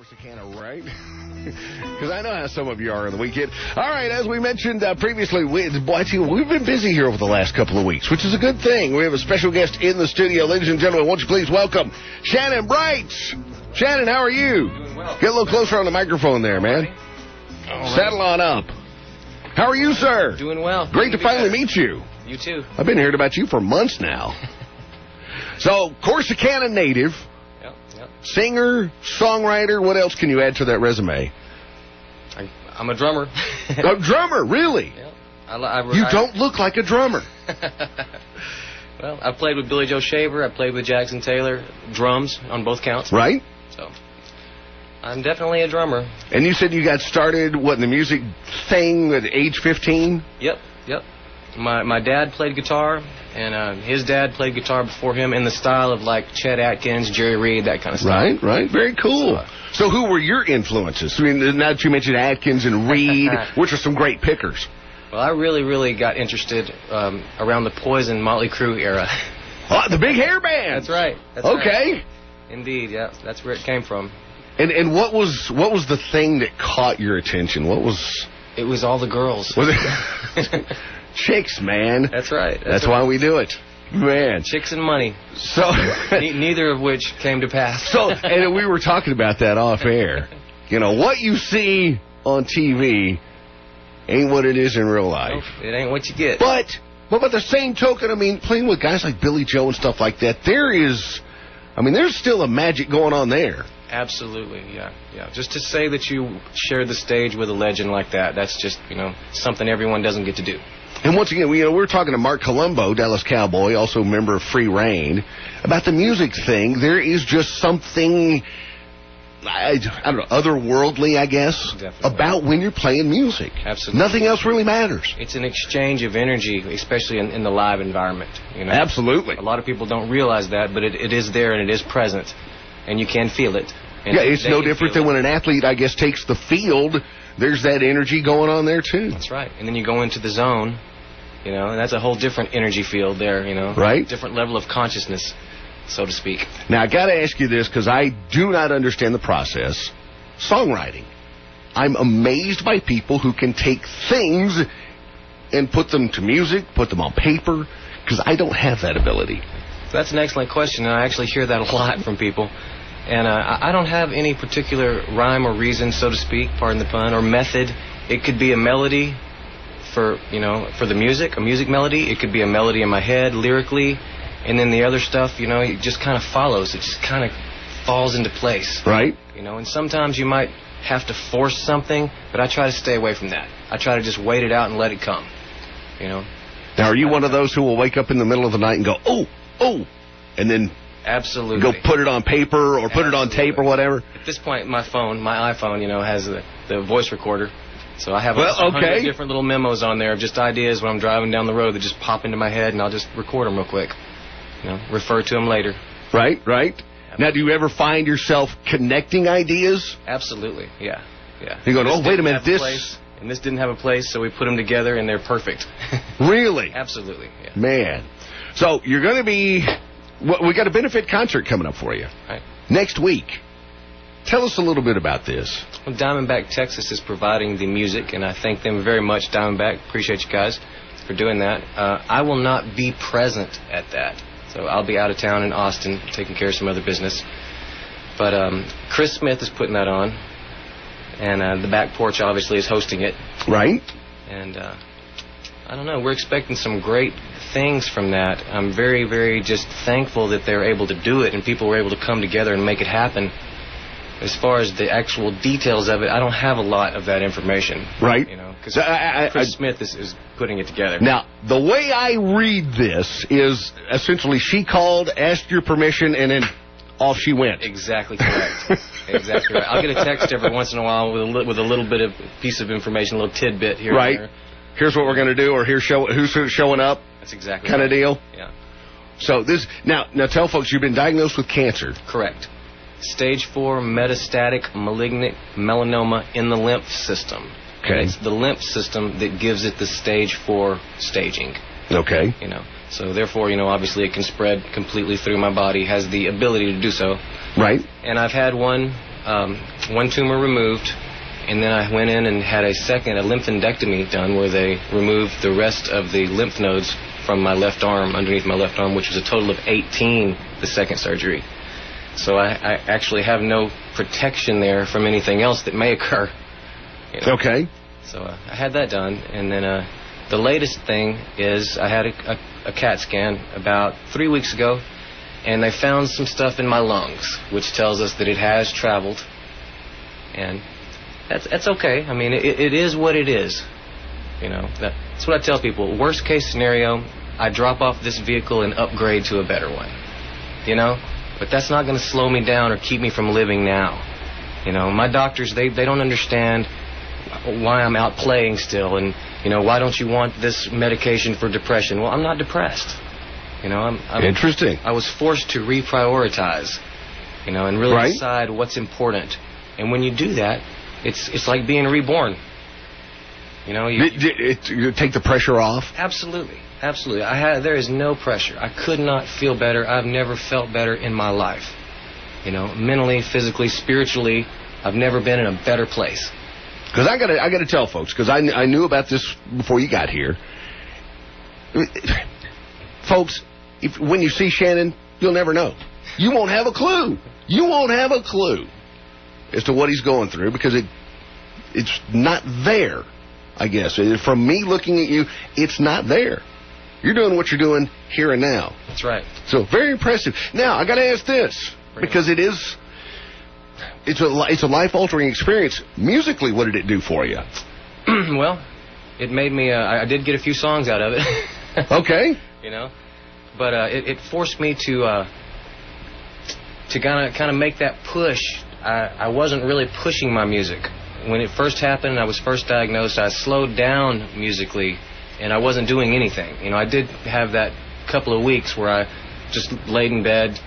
Corsicana, right? Because I know how some of you are on the weekend. All right, as we mentioned previously, we've been busy here over the last couple of weeks, which is a good thing. We have a special guest in the studio. Ladies and gentlemen, won't you please welcome Shannon Brights. Shannon, how are you? Doing well. Get a little closer on the microphone there, man. Right. Settle on up. How are you, sir? Doing well. Great to finally meet you. You too. I've been hearing about you for months now. So, Corsicana native. Yep. Singer, songwriter, what else can you add to that resume? I'm a drummer. A drummer, really? Yeah. You don't look like a drummer. Well, I played with Billy Joe Shaver. I played with Jackson Taylor. Drums on both counts. Right? So, I'm definitely a drummer. And you said you got started, in the music thing at age 15? Yep. My dad played guitar, and his dad played guitar before him in the style of like Chet Atkins, Jerry Reed, that kind of stuff. Right. Very cool. So who were your influences? I mean, now that you mentioned Atkins and Reed, which are some great pickers. Well, I really got interested around the Poison, Motley Crue era. Oh, the big hair band. That's right. Okay. Right. Indeed, yeah. That's where it came from. And what was the thing that caught your attention? It was all the girls. Was it? Chicks, man. That's right. That's why we do it. Man. Chicks and money. So neither of which came to pass. And we were talking about that off air. You know, what you see on TV ain't what it is in real life. Nope, it ain't what you get. But by the same token, I mean, playing with guys like Billy Joe and stuff like that, there's still a magic going on there. Absolutely, yeah. Just to say that you shared the stage with a legend like that, that's just, something everyone doesn't get to do. And once again, we're talking to Mark Colombo, Dallas Cowboy, also a member of Free Reign, about the music thing. There is just something, I don't know, otherworldly, I guess, Definitely. about when you're playing music. Absolutely. Nothing else really matters. It's an exchange of energy, especially in the live environment. Absolutely. A lot of people don't realize that, but it is there and it is present, and you can feel it. Yeah, it's no different than when an athlete, I guess, takes the field. There's that energy going on there, too. That's right. And then you go into the zone, and that's a whole different energy field there, Right. Different level of consciousness, so to speak. Now, I got to ask you this, because I do not understand the process. Songwriting. I'm amazed by people who can take things and put them to music, put them on paper, because I don't have that ability. That's an excellent question, and I actually hear that a lot from people. And I don't have any particular rhyme or reason, so to speak, pardon the pun, or method. It could be a melody for the music, a music melody. It could be a melody in my head, lyrically. And then the other stuff, it just kind of follows. It just kind of falls into place. Right. And sometimes you might have to force something, but I try to stay away from that. I try to just wait it out and let it come, Now, are you one of those who will wake up in the middle of the night and go, oh, and then... Absolutely. Go put it on paper or put it on tape or whatever? At this point, my iPhone, has the voice recorder. So I have 100 different little memos on there of just ideas when I'm driving down the road that just pop into my head, and I'll just record them real quick. Refer to them later. Right. Now, do you ever find yourself connecting ideas? Absolutely, yeah. You go, wait a minute, this... And this didn't have a place, so we put them together, and they're perfect. Really? Absolutely, yeah. Man. So you're going to be... we got a benefit concert coming up for you. Right. Next week. Tell us a little bit about this. Well, Diamondback, Texas is providing the music, and I thank them very much, Diamondback. Appreciate you guys for doing that. I will not be present at that. So I'll be out of town in Austin taking care of some other business. But Chris Smith is putting that on, and the Back Porch obviously is hosting it. Right. And I don't know, we're expecting some great things from that. I'm very, very just thankful that they're able to do it and people were able to come together and make it happen. As far as the actual details of it, I don't have a lot of that information. Right. Because Chris Smith is putting it together. Now, the way I read this is essentially she called, asked your permission, and then off she went. Exactly correct. Exactly right. I'll get a text every once in a while with a little bit of piece of information, a little tidbit here right. and there. Here's what we're going to do, or who's showing up. That's exactly kind of deal. Yeah. So this now tell folks you've been diagnosed with cancer. Correct. Stage 4 metastatic malignant melanoma in the lymph system. Okay. And it's the lymph system that gives it the stage 4 staging. Okay. So therefore, obviously it can spread completely through my body, has the ability to do so. Right. And I've had one one tumor removed, and then I went in and had a lymphodectomy done where they removed the rest of the lymph nodes from my left arm, underneath my left arm, which was a total of 18 the second surgery. So I actually have no protection there from anything else that may occur. You know? Okay. So I had that done, and then the latest thing is I had a CAT scan about 3 weeks ago, and they found some stuff in my lungs, which tells us that it has traveled, and that's okay. I mean, it is what it is. You know, that's what I tell people. Worst case scenario, I drop off this vehicle and upgrade to a better one. You know, but that's not going to slow me down or keep me from living now. You know, my doctors, they don't understand why I'm out playing still, and, you know, why don't you want this medication for depression? Well, I'm not depressed. You know, I'm interesting. I was forced to reprioritize, you know, and really decide what's important. And when you do that, it's like being reborn. You know, you take the pressure off? Absolutely. Absolutely. There is no pressure. I could not feel better. I've never felt better in my life. You know, mentally, physically, spiritually, I've never been in a better place. Because I gotta tell folks, because I knew about this before you got here. Folks, when you see Shannon, you'll never know. You won't have a clue. You won't have a clue as to what he's going through, because it's not there, I guess. From me looking at you, it's not there. You're doing what you're doing here and now. That's right. So, very impressive. Now, I got to ask this, because it's a life-altering experience. Musically, what did it do for you? Well, it made me, I did get a few songs out of it. Okay. You know, but it forced me to kind of make that push. I wasn't really pushing my music. When it first happened and I was first diagnosed, I slowed down musically, and I wasn't doing anything. You know, I did have that couple of weeks where I just laid in bed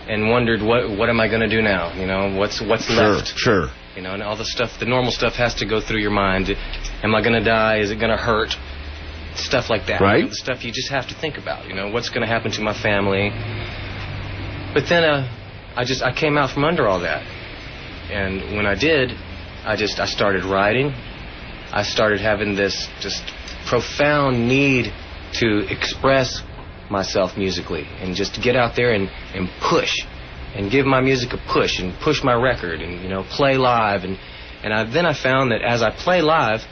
and wondered, what am I going to do now? You know, what's left? Sure. You know, and all the stuff, the normal stuff has to go through your mind. Am I going to die? Is it going to hurt? Stuff like that. Right. You know, the stuff you just have to think about. You know, what's going to happen to my family? But then I came out from under all that. And when I did, I started writing. I started having this just profound need to express myself musically and just get out there and push and give my music a push and push my record and, you know, play live. And then I found that as I play live,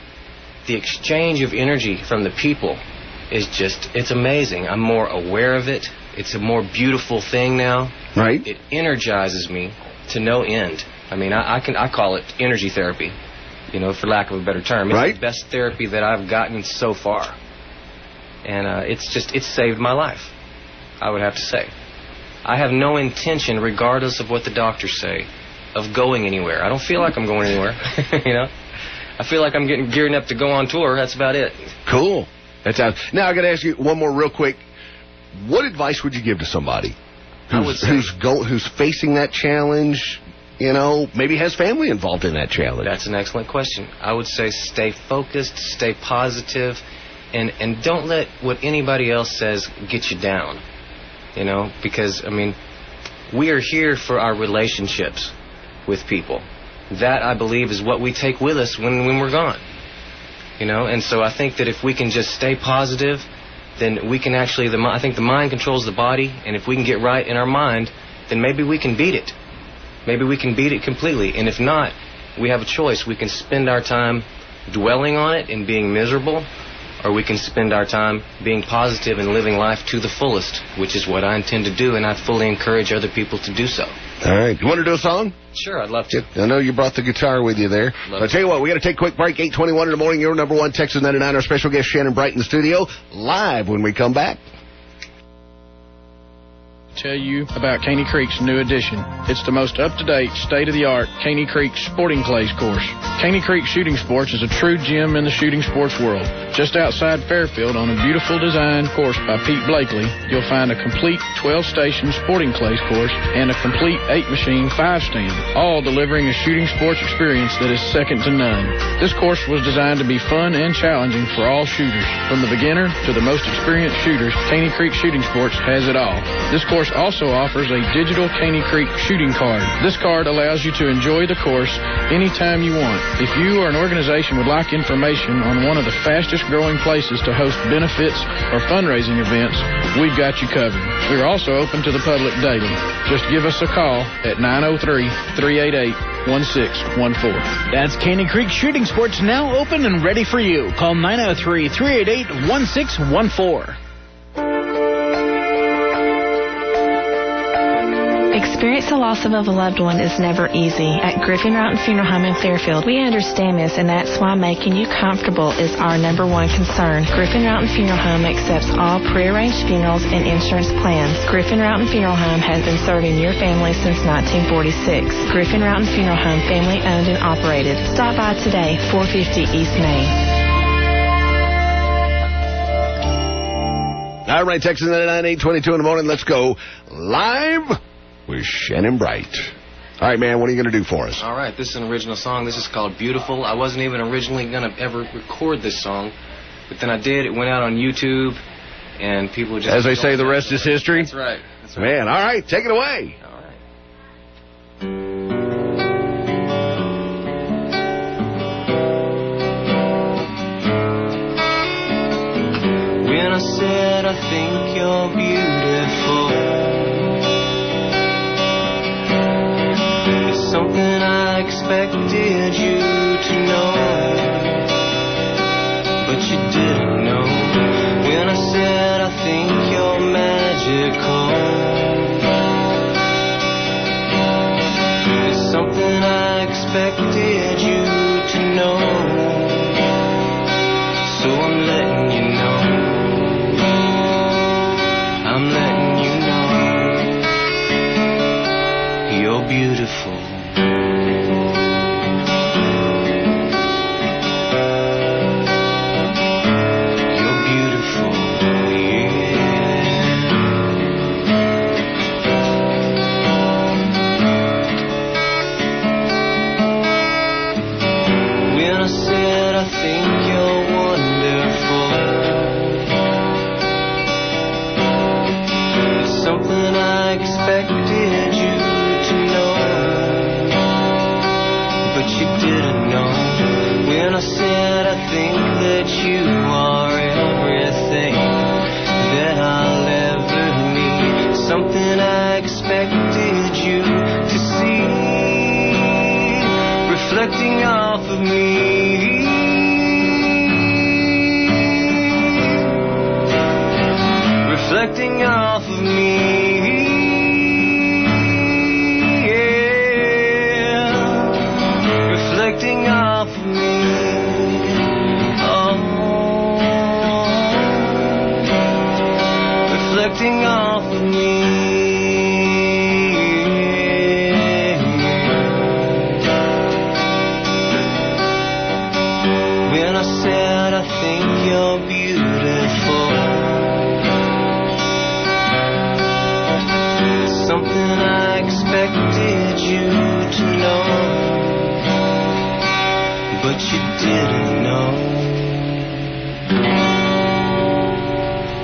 the exchange of energy from the people is it's amazing. I'm more aware of it. It's a more beautiful thing now. Right. It energizes me to no end. I mean, I call it energy therapy, you know, for lack of a better term. It's the best therapy that I've gotten so far. And it's saved my life, I would have to say. I have no intention, regardless of what the doctors say, of going anywhere. I don't feel like I'm going anywhere, you know. I feel like I'm gearing up to go on tour. That's about it. Cool. Now I got to ask you one more real quick. What advice would you give to somebody who's facing that challenge? You know, maybe has family involved in that challenge. That's an excellent question. I would say stay focused, stay positive, and don't let what anybody else says get you down. You know, because, I mean, we are here for our relationships with people. That, I believe, is what we take with us when we're gone. You know, and so I think that if we can just stay positive, then we can actually, I think the mind controls the body, and if we can get right in our mind, then maybe we can beat it. Maybe we can beat it completely. And if not, we have a choice. We can spend our time dwelling on it and being miserable, or we can spend our time being positive and living life to the fullest, which is what I intend to do, and I fully encourage other people to do so. All right. You want to do a song? Sure, I'd love to. I know you brought the guitar with you there. I'll tell you what, we got to take a quick break. 8:21 in the morning, your number one Texas 99. Our special guest, Shannon Bright, in the studio, live when we come back. Tell you about Caney Creek's new addition. It's the most up-to-date, state-of-the-art Caney Creek sporting clays course. Caney Creek Shooting Sports is a true gem in the shooting sports world. Just outside Fairfield on a beautiful design course by Pete Blakely, you'll find a complete 12-station sporting clays course and a complete 8-machine 5-stand, all delivering a shooting sports experience that is second to none. This course was designed to be fun and challenging for all shooters. From the beginner to the most experienced shooters, Caney Creek Shooting Sports has it all. This course also offers a digital Caney Creek shooting card. This card allows you to enjoy the course anytime you want. If you or an organization would like information on one of the fastest growing places to host benefits or fundraising events, we've got you covered. We're also open to the public daily. Just give us a call at 903-388-1614. That's Caney Creek Shooting Sports, now open and ready for you. Call 903-388-1614. Experience the loss of a loved one is never easy. At Griffin Routen Funeral Home in Fairfield, we understand this, and that's why making you comfortable is our number one concern. Griffin Routen Funeral Home accepts all prearranged funerals and insurance plans. Griffin Routen Funeral Home has been serving your family since 1946. Griffin Routen Funeral Home, family owned and operated. Stop by today, 450 East Main. All right, Texas 99-822 in the morning. Let's go live with Shannon Bright. All right, man, what are you going to do for us? All right, this is an original song. This is called Beautiful. I wasn't even originally going to ever record this song, but then I did. It went out on YouTube, and people just... As they say, the rest is history? That's right. That's right. Man, all right, take it away. All right. When I said I think you're beautiful, it's something I expected you to know, but you didn't know. When I said I think you're magical, it's something I expected you to know, so I'm letting you know. I'm letting you know you're beautiful. You're beautiful, yeah. When I said I think you're wonderful, something I expected you to know, but you didn't know. When I said I think that you are everything that I'll ever need, something I expected you to see, reflecting off of me, reflecting off of me. Reflecting off of me, oh, reflecting off of me. When I said I think you're beautiful, it's something I expected you to know, but you didn't know.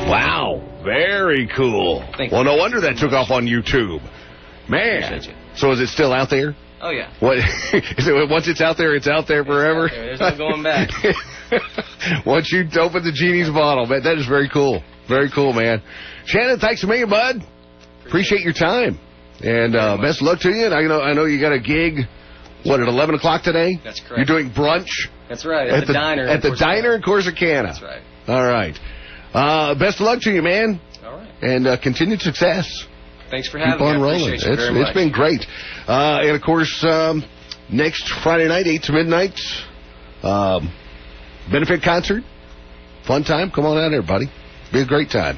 Wow, very cool. Well, no wonder that took off on YouTube. Man. So is it still out there? Oh, yeah. What is it? Once it's out there forever? There's no going back. Once you open the genie's bottle, man, that is very cool. Very cool, man. Shannon, thanks a million, bud. Appreciate your time. And best of luck to you. And I know you got a gig, what, at 11 o'clock today? That's correct. You're doing brunch? That's right, at the diner. At the diner in Corsicana. That's right. All right. Best of luck to you, man. All right. And continued success. Thanks for having me. Keep on I rolling. appreciate you very much. It's been great. And, of course, next Friday night, 8 to midnight, benefit concert. Fun time. Come on out, everybody. Be a great time.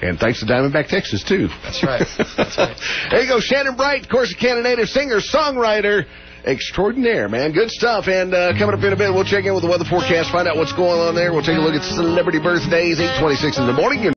And thanks to Diamondback, Texas, too. That's right. That's right. There you go. Shannon Bright, Corsicana native singer, songwriter, extraordinaire, man. Good stuff. And coming up in a bit, we'll check in with the weather forecast, find out what's going on there. We'll take a look at celebrity birthdays, 8:26 in the morning.